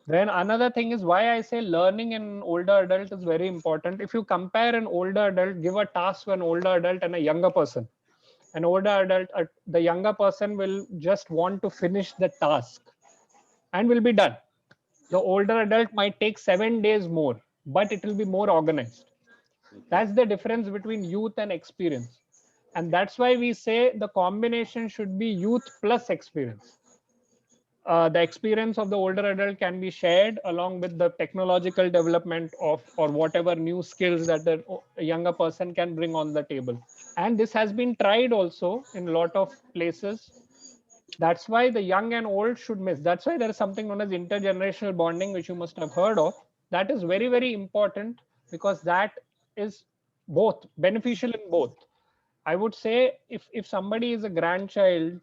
Then another thing is why I say learning in an older adult is very important. If you compare an older adult, give a task to an older adult and a younger person. An older adult, the younger person will just want to finish the task and will be done. The older adult might take 7 days more, but it will be more organized. That's the difference between youth and experience. And that's why we say the combination should be youth plus experience. The experience of the older adult can be shared along with the technological development of or whatever new skills that the younger person can bring on the table. And this has been tried also in a lot of places. That's why the young and old should miss. That's why there is something known as intergenerational bonding, which you must have heard of. That is very, very important, because that is both beneficial in both. I would say if somebody is a grandchild,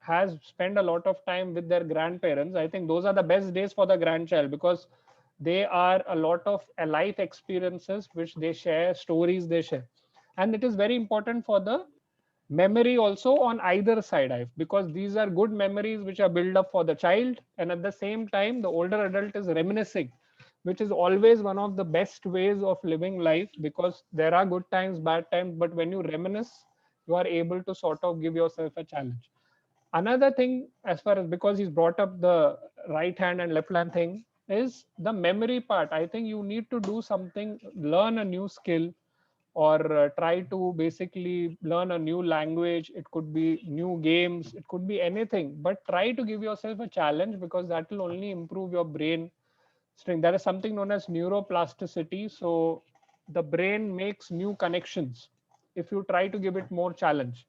has spent a lot of time with their grandparents, I think those are the best days for the grandchild, because they are a lot of life experiences which they share, stories they share. And it is very important for the memory also on either side, because these are good memories which are built up for the child, and at the same time the older adult is reminiscing, which is always one of the best ways of living life, because there are good times, bad times, but when you reminisce, you are able to sort of give yourself a challenge. Another thing, as far as, because he's brought up the right hand and left hand thing, is the memory part. I think you need to do something, learn a new skill, or try to basically learn a new language. It could be new games, it could be anything, but try to give yourself a challenge, because that will only improve your brain strength. There is something known as neuroplasticity. So the brain makes new connections if you try to give it more challenge.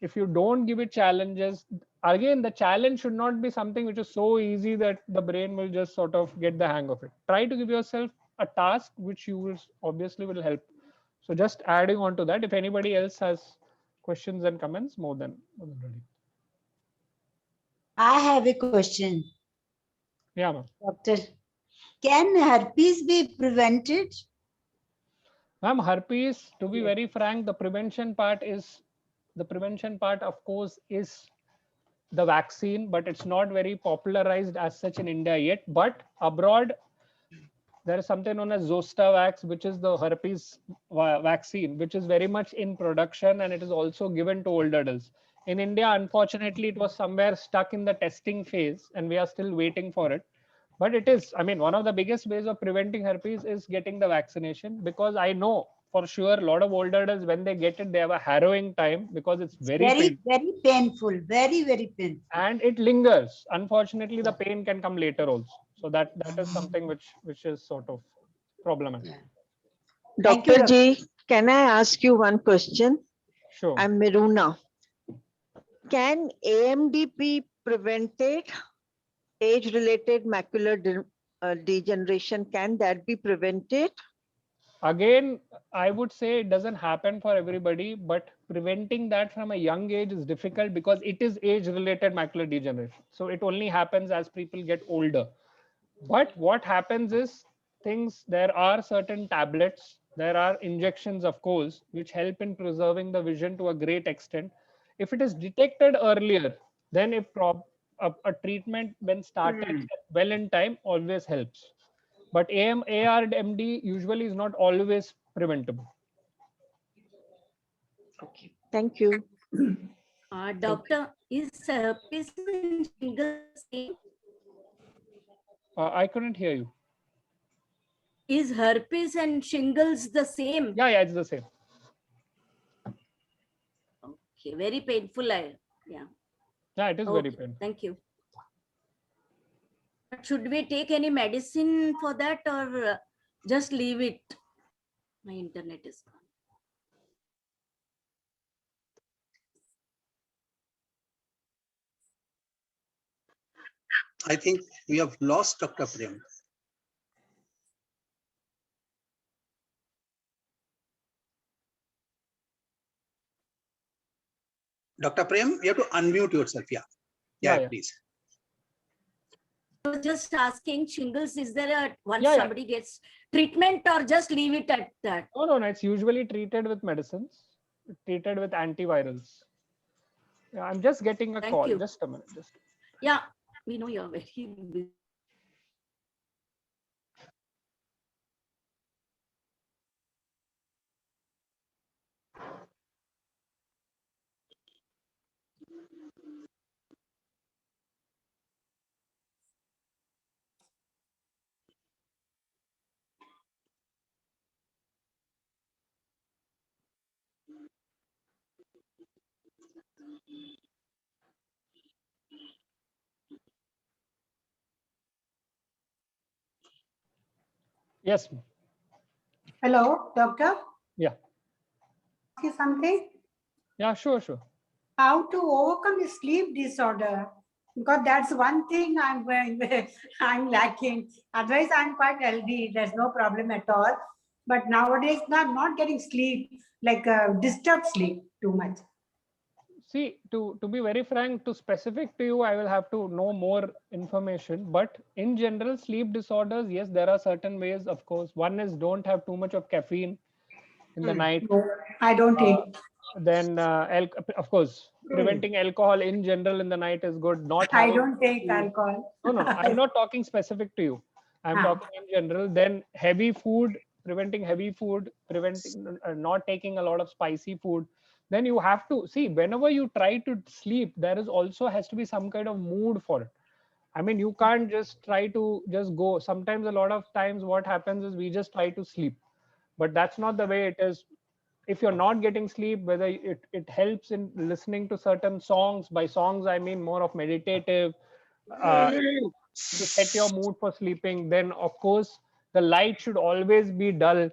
If you don't give it challenges, again, the challenge should not be something which is so easy that the brain will just sort of get the hang of it. Try to give yourself a task which you will obviously will help. So just adding on to that, if anybody else has questions and comments, more than ready. I have a question, Yeah, ma'am. Doctor. Can herpes be prevented? Ma'am, herpes, to be Yes. very frank, the prevention part, of course, is the vaccine, but it's not very popularized as such in India yet. But abroad, there is something known as Zostavax, which is the herpes vaccine, which is very much in production, and it is also given to older adults. In India, unfortunately, it was somewhere stuck in the testing phase, and we are still waiting for it. But it is, I mean, one of the biggest ways of preventing herpes is getting the vaccination, because I know for sure a lot of older adults, when they get it, they have a harrowing time, because it's very painful. Very painful. Very painful. And it lingers. Unfortunately, the pain can come later also. So that is something which is sort of problematic. Yeah. Thank you, Dr. Doctor. Ji, can I ask you one question? Sure. I'm Miruna. Can AMD be prevented? Age-related macular degeneration, can that be prevented? Again, I would say it doesn't happen for everybody, but preventing that from a young age is difficult because it is age-related macular degeneration. So it only happens as people get older. But what happens is there are certain tablets, there are injections, of course, which help in preserving the vision to a great extent. If it is detected earlier, then a treatment when started well in time always helps. But ARMD usually is not always preventable. Okay, thank you. Doctor, is herpes and shingles same? I couldn't hear you. Is herpes and shingles the same? Yeah, it's the same. Okay, very painful. Yeah. Yeah, it is very Okay, painful. thank you. But should we take any medicine for that or just leave it? My internet is gone. I think we have lost Dr. Prem. Dr. Prem, you have to unmute yourself. Yeah. Yeah. Please. I was just asking shingles, is there a once Yeah. somebody gets treatment or just leave it at that? No. It's usually treated with medicines, treated with antivirals. Yeah, I'm just getting a Thank call. you. Just a minute. Yeah, we know you're very busy. Yes. Hello, doctor. Yeah. Ask you something. Yeah, sure. How to overcome a sleep disorder? Because that's one thing I'm I'm lacking. Otherwise, I'm quite healthy. There's no problem at all. But nowadays, I'm not getting sleep, like disturbed sleep too much. See, to be very frank, to specific to you, I will have to know more information. But in general, sleep disorders, yes, there are certain ways, of course. One is don't have too much of caffeine in the night. No, I don't take. Then, of course, preventing alcohol in general in the night is good. I don't take alcohol. No. I'm not talking specific to you. I'm talking in general. Then heavy food, preventing not taking a lot of spicy food. Then you have to see whenever you try to sleep, there is also has to be some kind of mood for it. I mean, you can't just try to just go. Sometimes, a lot of times, what happens is we just try to sleep, but that's not the way it is. If you're not getting sleep, whether it helps in listening to certain songs. By songs, I mean more of meditative, to set your mood for sleeping. Then, of course, the light should always be dull.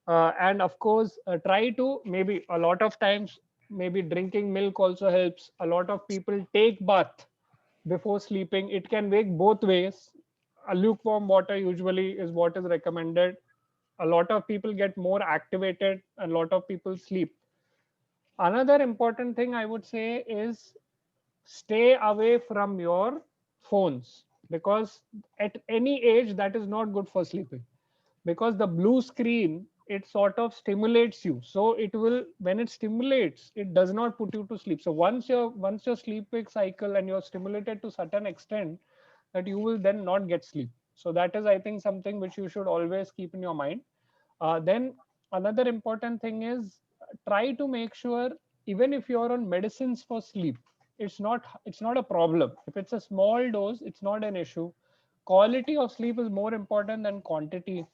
And of course, try to maybe a lot of times, maybe drinking milk also helps. A lot of people take bath before sleeping. It can work both ways. A lukewarm water usually is what is recommended. A lot of people get more activated, a lot of people sleep. Another important thing I would say is stay away from your phones, because at any age that is not good for sleeping, because the blue screen, it sort of stimulates you. So it will, when it stimulates, it does not put you to sleep. So once your sleep wake cycle and you're stimulated to certain extent, that you will then not get sleep. So that is, I think, something which you should always keep in your mind. Then another important thing is, try to make sure, even if you're on medicines for sleep, it's not a problem. If it's a small dose, it's not an issue. Quality of sleep is more important than quantity.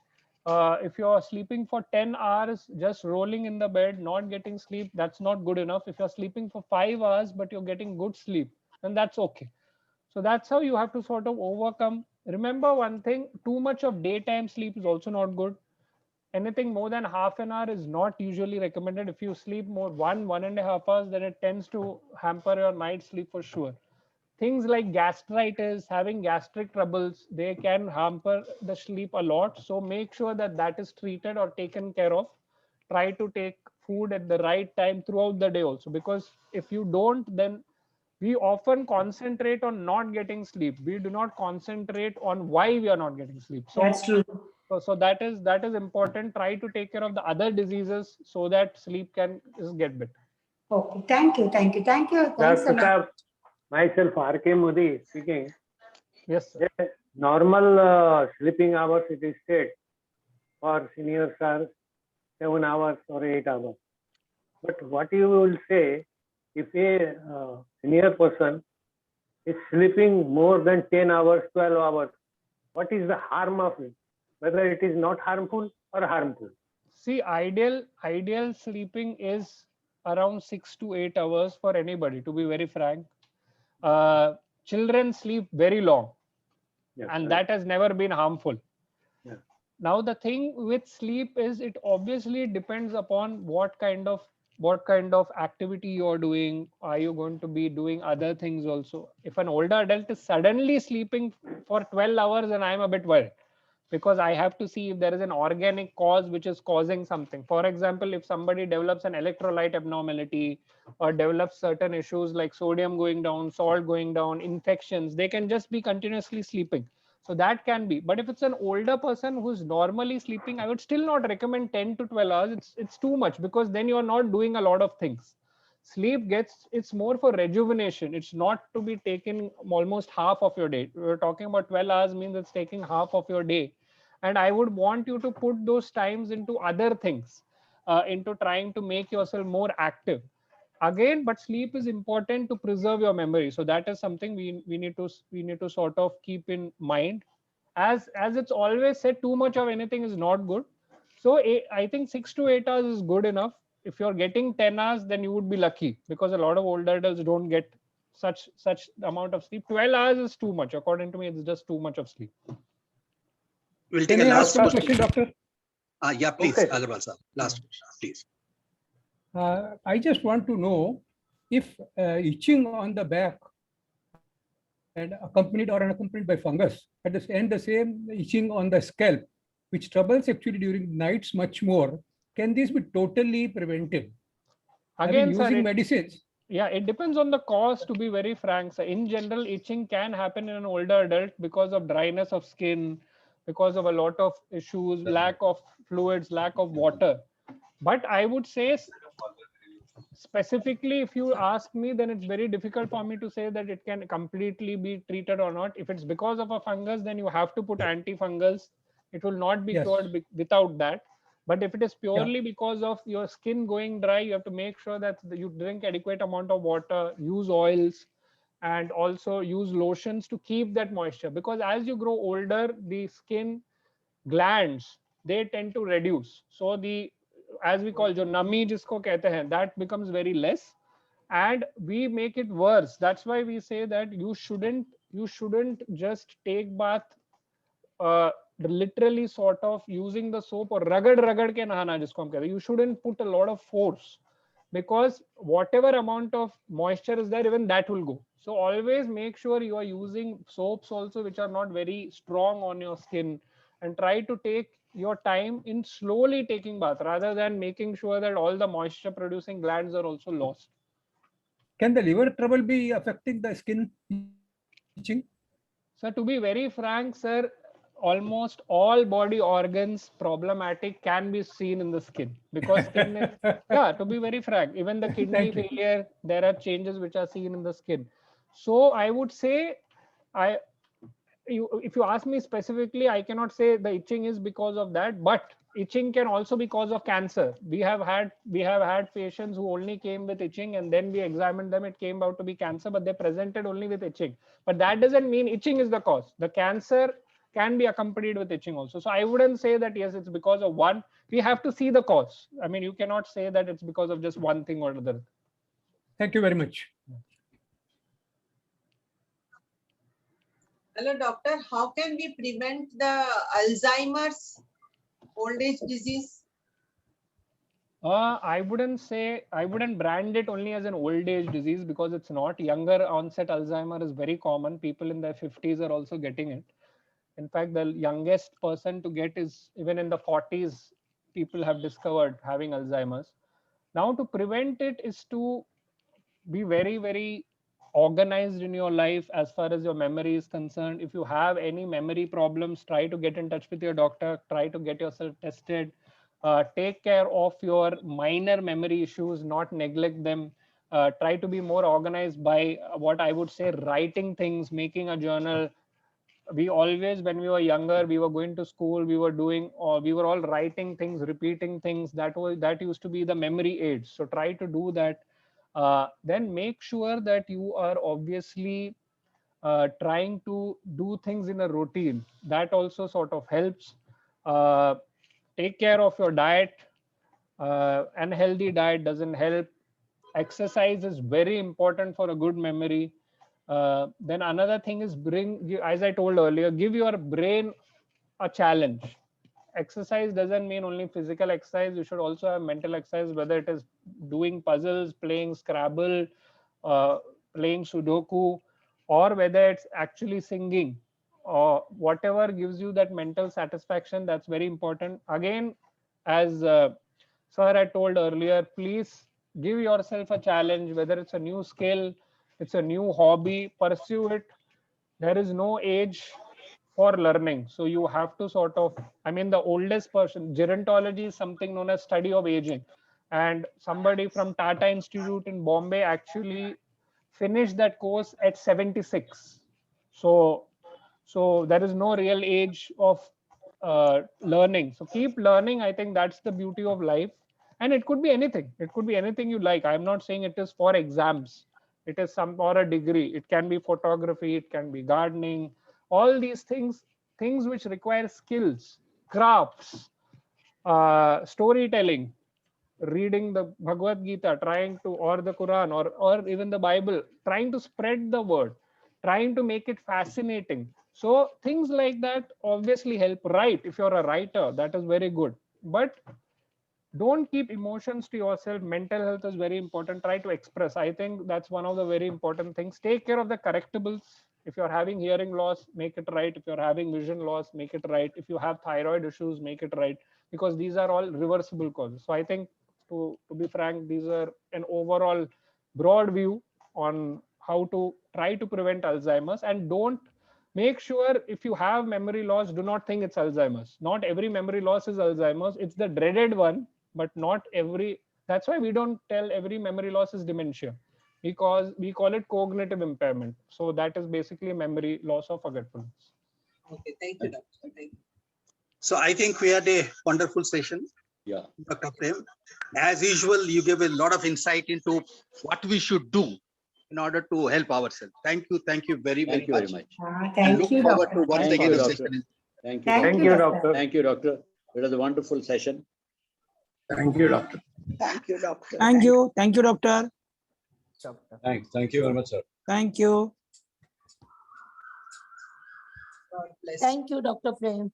If you're sleeping for 10 hours, just rolling in the bed, not getting sleep, that's not good enough. If you're sleeping for 5 hours, but you're getting good sleep, then that's okay. So that's how you have to sort of overcome. Remember one thing, too much of daytime sleep is also not good. anything more than half an hour is not usually recommended. If you sleep more 1.5 hours, then it tends to hamper your night sleep for sure. Things like gastritis, having gastric troubles, they can hamper the sleep a lot. So make sure that that is treated or taken care of. Try to take food at the right time throughout the day also, because if you don't, then we often concentrate on not getting sleep. We do not concentrate on why we are not getting sleep. So That's true. so that is important. Try to take care of the other diseases so that sleep can get better. Okay, thank you, thank you, thank you. Thanks a Dr. lot. Saab, myself R.K. Modi speaking. Yes, sir. Yes, normal sleeping hours it is said for seniors are 7 hours or 8 hours. But what you will say if a senior person is sleeping more than 10 hours, 12 hours, what is the harm of it? Whether it is not harmful or harmful? See, ideal sleeping is around 6 to 8 hours for anybody, to be very frank. Children sleep very long, Yes, and right. that has never been harmful. Yeah. Now the thing with sleep is it obviously depends upon what kind of activity you're doing. Are you going to be doing other things also? If an older adult is suddenly sleeping for 12 hours, then I'm a bit worried, because I have to see if there is an organic cause which is causing something. For example, if somebody develops an electrolyte abnormality or develops certain issues like sodium going down, salt going down, infections, they can just be continuously sleeping. So that can be. But if it's an older person who's normally sleeping, I would still not recommend 10 to 12 hours. It's too much, because then you're not doing a lot of things. Sleep it's more for rejuvenation. It's not to be taken almost half of your day. We're talking about 12 hours means it's taking half of your day. And I would want you to put those times into other things, into trying to make yourself more active again. But sleep is important to preserve your memory, so that is something we need to sort of keep in mind. As it's always said, too much of anything is not good. So I think 6 to 8 hours is good enough. If you're getting 10 hours, then you would be lucky, because a lot of older adults don't get such amount of sleep. 12 hours is too much. According to me, it's just too much of sleep. We'll take Can a I ask last one question. question, doctor? Yeah, please, Okay. Agarwal sir. Last question, please. I just want to know if itching on the back and accompanied or unaccompanied by fungus, and the same itching on the scalp, which troubles actually during nights much more, can this be totally prevented? Again, sir, using medicines. Yeah, it depends on the cause, to be very frank. So in general, itching can happen in an older adult because of dryness of skin, because of a lot of issues, lack of fluids, lack of water. But I would say specifically, if you ask me, then it's very difficult for me to say that it can completely be treated or not. If it's because of a fungus, then you have to put antifungals. It will not be Yes. cured without that. But if it is purely because of your skin going dry, you have to make sure that you drink adequate amount of water, use oils, and also use lotions to keep that moisture. Because as you grow older, the skin glands, they tend to reduce. So the, as we call, jo nami jisko kehte hain, that becomes very less, and we make it worse. That's why we say that you shouldn't just take bath literally sort of using the soap or ragad ke nahana jisko hum kehte hain. You shouldn't put a lot of force, because whatever amount of moisture is there, even that will go. So always make sure you are using soaps also which are not very strong on your skin, and try to take your time in slowly taking bath rather than making sure that all the moisture producing glands are also lost. Can the liver trouble be affecting the skin itching? So to be very frank, sir, almost all body organs problematic can be seen in the skin, because skin is, yeah, to be very frank, even the kidney Thank you. failure, there are changes which are seen in the skin. So I would say, if you ask me specifically, I cannot say the itching is because of that, but itching can also be cause of cancer. We have had patients who only came with itching, and then we examined them, it came out to be cancer, but they presented only with itching. But that doesn't mean itching is the cause. The cancer can be accompanied with itching also. So I wouldn't say that yes, it's because of one. We have to see the cause. I mean, you cannot say that it's because of just one thing or another. Thank you very much. Hello, doctor. How can we prevent the Alzheimer's old age disease? I wouldn't brand it only as an old age disease because it's not. Younger onset Alzheimer is very common. People in their 50s are also getting it. In fact, the youngest person to get is even in the 40s, people have discovered having Alzheimer's. Now, to prevent it is to be very, very organized in your life as far as your memory is concerned. If you have any memory problems, try to get in touch with your doctor, try to get yourself tested. Take care of your minor memory issues, not neglect them. Try to be more organized by what I would say writing things, making a journal. We always, when we were younger, we were going to school, we were doing, or we were all writing things, repeating things. That used to be the memory aids. So try to do that. Then make sure that you are obviously trying to do things in a routine. That also sort of helps. Take care of your diet. Unhealthy diet doesn't help. Exercise is very important for a good memory. Then another thing is as I told earlier, give your brain a challenge. Exercise doesn't mean only physical exercise. You should also have mental exercise, whether it is doing puzzles, playing Scrabble, playing Sudoku, or whether it's actually singing, or whatever gives you that mental satisfaction. That's very important. Again, as Sir had told earlier, please give yourself a challenge, whether it's a new skill, it's a new hobby, pursue it. There is no age for learning. So you have to sort of, the oldest person, gerontology is something known as study of aging. And somebody from Tata Institute in Bombay actually finished that course at 76. So there is no real age of learning. So keep learning. I think that's the beauty of life. And it could be anything. It could be anything you like. I'm not saying it is for exams. It is or a degree. It can be photography. It can be gardening. All these things which require skills, crafts, storytelling, reading the Bhagavad Gita, or the Quran, or even the Bible, trying to spread the word, trying to make it fascinating. So things like that obviously help. Write. If you're a writer, that is very good. But don't keep emotions to yourself. Mental health is very important. Try to express. I think that's one of the very important things. Take care of the correctables. If you're having hearing loss, make it right. If you're having vision loss, make it right. If you have thyroid issues, make it right, because these are all reversible causes. So I think, to be frank, these are an overall broad view on how to try to prevent Alzheimer's. And don't make sure, if you have memory loss, do not think it's Alzheimer's. Not every memory loss is Alzheimer's. It's the dreaded one, but not every. That's why we don't tell every memory loss is dementia, because we call it cognitive impairment. So that is basically memory loss or forgetfulness. Okay, thank you, Doctor. Thank you. So I think we had a wonderful session. Yeah. Dr. Prem, as usual, you gave a lot of insight into what we should do in order to help ourselves. Thank you very, Thank you very very much. much. And look Thank you, forward Doctor. to once Thank again you, the Doctor. session. Thank you. Thank Thank you, Doctor. Thank you, Doctor. It was a wonderful session. Thank you, Doctor. Thank you, Doctor. Thank you. Thank you, doctor. Thanks. Thank you very much, sir. Thank you. God bless. Thank you, Dr. Prem.